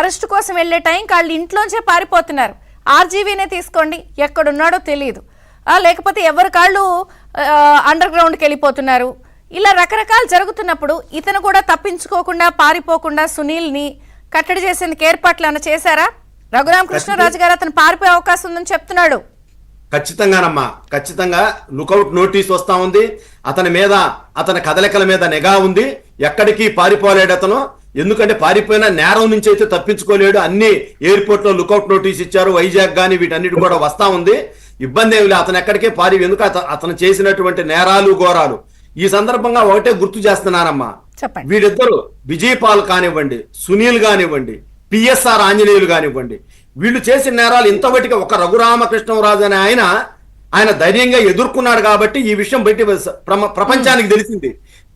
Arrest కోసం వెళ్లే time వాళ్ళు ఇంట్లోంచే పారిపోతున్నారు. ఆర్జీవీనే తీసుకోండి, ఎక్కడున్నాడో తెలియదు, లేకపోతే ఎవరి కాళ్ళు అండర్ గ్రౌండ్కి వెళ్ళిపోతున్నారు. ఇలా రకరకాలు జరుగుతున్నప్పుడు ఇతను కూడా తప్పించుకోకుండా పారిపోకుండా సునీల్ని కట్టడి చేసేందుకు ఏర్పాట్లు ఏమైనా చేశారా? రఘురామకృష్ణరాజు గారు అతను పారిపోయే అవకాశం ఉందని చెప్తున్నాడు. ఖచ్చితంగానమ్మా, ఖచ్చితంగా లుకౌట్ నోటీస్ వస్తా ఉంది. అతని కదలికల మీద నిఘా ఉంది. ఎక్కడికి పారిపోలేడు అతను. ఎందుకంటే పారిపోయిన నేరం నుంచి అయితే తప్పించుకోలేడు. అన్ని ఎయిర్పోర్ట్ లో లుకౌట్ నోటీస్ ఇచ్చారు. వైజాగ్ గానీ వీటన్నిటి కూడా వస్తా ఉంది. ఇబ్బంది ఏమి లేదు. అతను ఎక్కడికే ఎందుకు అతను చేసినటువంటి నేరాలు ఘోరాలు. ఈ సందర్భంగా ఒకటే గుర్తు చేస్తున్నానమ్మా, వీళ్ళిద్దరు విజయపాల్ కానివ్వండి, సునీల్ కానివ్వండి, పిఎస్ఆర్ ఆంజనేయులు కానివ్వండి, వీళ్ళు చేసిన నేరాలు ఇంతవరకు ఒక రఘురామకృష్ణరాజు అనే ఆయన ధైర్యంగా ఎదుర్కొన్నాడు కాబట్టి ఈ విషయం బయట ప్రపంచానికి తెలిసింది.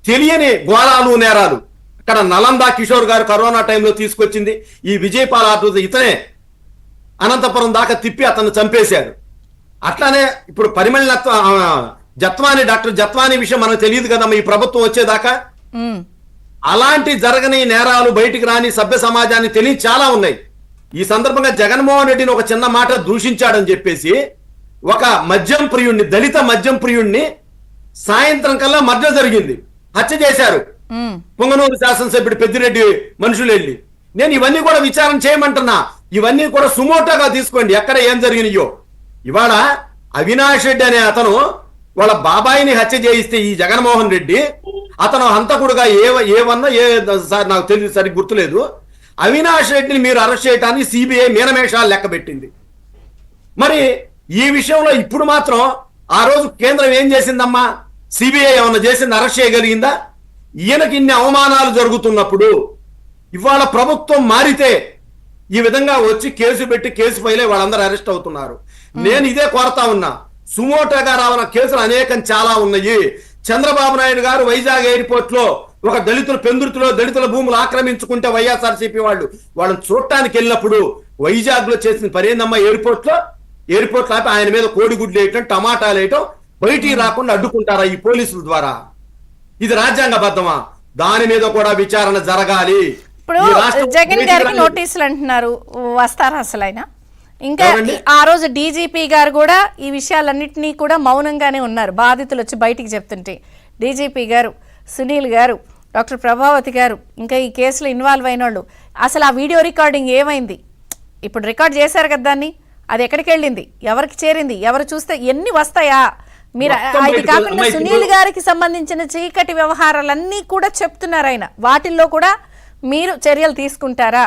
తెలియని ఘోరాలు నేరాలు ఇక్కడ నలందా కిషోర్ గారు కరోనా టైంలో తీసుకొచ్చింది ఈ విజయపాల్ ఇతనే అనంతపురం దాకా తిప్పి అతను చంపేశాడు. అట్లానే ఇప్పుడు పరిమళ జత్వాని డాక్టర్ జత్వాని విషయం మనకు తెలియదు కదమ్మా ఈ ప్రభుత్వం వచ్చేదాకా. అలాంటి జరగని నేరాలు బయటికి రాని సభ్య సమాజాన్ని తెలియని చాలా ఉన్నాయి. ఈ సందర్భంగా జగన్మోహన్ రెడ్డిని ఒక చిన్న మాట దూషించాడని చెప్పేసి ఒక మద్యం ప్రియుణ్ణి, దళిత మద్యం ప్రియుణ్ణి సాయంత్రం కల్లా మర్డర్ జరిగింది, హత్య చేశారు పొంగనూరు శాసనసభ్యుడు పెద్దిరెడ్డి మనుషులు వెళ్ళి. నేను ఇవన్నీ కూడా విచారణ చేయమంటున్నా. ఇవన్నీ కూడా సుమోటోగా తీసుకోండి ఎక్కడ ఏం జరిగినాయో. ఇవాళ అవినాష్ రెడ్డి అనే అతను వాళ్ళ బాబాయిని హత్య చేయిస్తే ఈ జగన్మోహన్ రెడ్డి అతను హంతకుడుగా ఏమన్నా నాకు తెలియదు, సరిగ్గా గుర్తులేదు. అవినాష్ రెడ్డిని మీరు అరెస్ట్ చేయడానికి సిబిఐ మీనమేషాలు లెక్క పెట్టింది. మరి ఈ విషయంలో ఇప్పుడు మాత్రం ఆ రోజు కేంద్రం ఏం చేసిందమ్మా? సిబిఐ ఏమన్నా చేసింది? అరెస్ట్ చేయగలిగిందా? ఈయనకి ఇన్ని అవమానాలు జరుగుతున్నప్పుడు ఇవాళ ప్రభుత్వం మారితే ఈ విధంగా వచ్చి కేసు పెట్టి కేసు ఫైల్ అయ్యి వాళ్ళందరూ అరెస్ట్ అవుతున్నారు. నేను ఇదే కోరుతా ఉన్నా, సుమోటోగా రావన కేసులు అనేకం చాలా ఉన్నాయి. చంద్రబాబు నాయుడు గారు వైజాగ్ ఎయిర్పోర్ట్ లో ఒక పెందుర్తిలో దళితుల భూములు ఆక్రమించుకుంటే వైఎస్ఆర్సీపీ వాళ్ళని చూడటానికి వెళ్ళినప్పుడు వైజాగ్ లో చేసిన పరేందమ్మా ఎయిర్పోర్ట్ లో ఆపి ఆయన మీద కోడిగుడ్లు వేయటం, టమాటాలు వేయటం, బయటికి రాకుండా అడ్డుకుంటారా ఈ పోలీసుల ద్వారా? ఇది రాజ్యాంగబద్ధమా? దాని మీద కూడా విచారణ జరగాలి. ఇప్పుడు జగన్ గారికి నోటీసులు అంటున్నారు, వస్తారా అసలు ఆయన? ఇంకా ఆ రోజు డీజీపీ గారు కూడా ఈ విషయాలన్నింటినీ కూడా మౌనంగానే ఉన్నారు. బాధితులు వచ్చి బయటికి చెప్తుంటే డీజీపీ గారు, సునీల్ గారు, డాక్టర్ ప్రభావతి గారు, ఇంకా ఈ కేసులో ఇన్వాల్వ్ అయిన వాళ్ళు, అసలు ఆ వీడియో రికార్డింగ్ ఏమైంది? ఇప్పుడు రికార్డ్ చేశారు కదా దాన్ని, అది ఎక్కడికి వెళ్ళింది, ఎవరికి చేరింది, ఎవరు చూస్తే ఎన్ని వస్తాయా? మీరు అది కాకుండా సునీల్ గారికి సంబంధించిన చీకటి వ్యవహారాలన్నీ కూడా చెప్తున్నారు ఆయన. వాటిల్లో కూడా మీరు చర్యలు తీసుకుంటారా?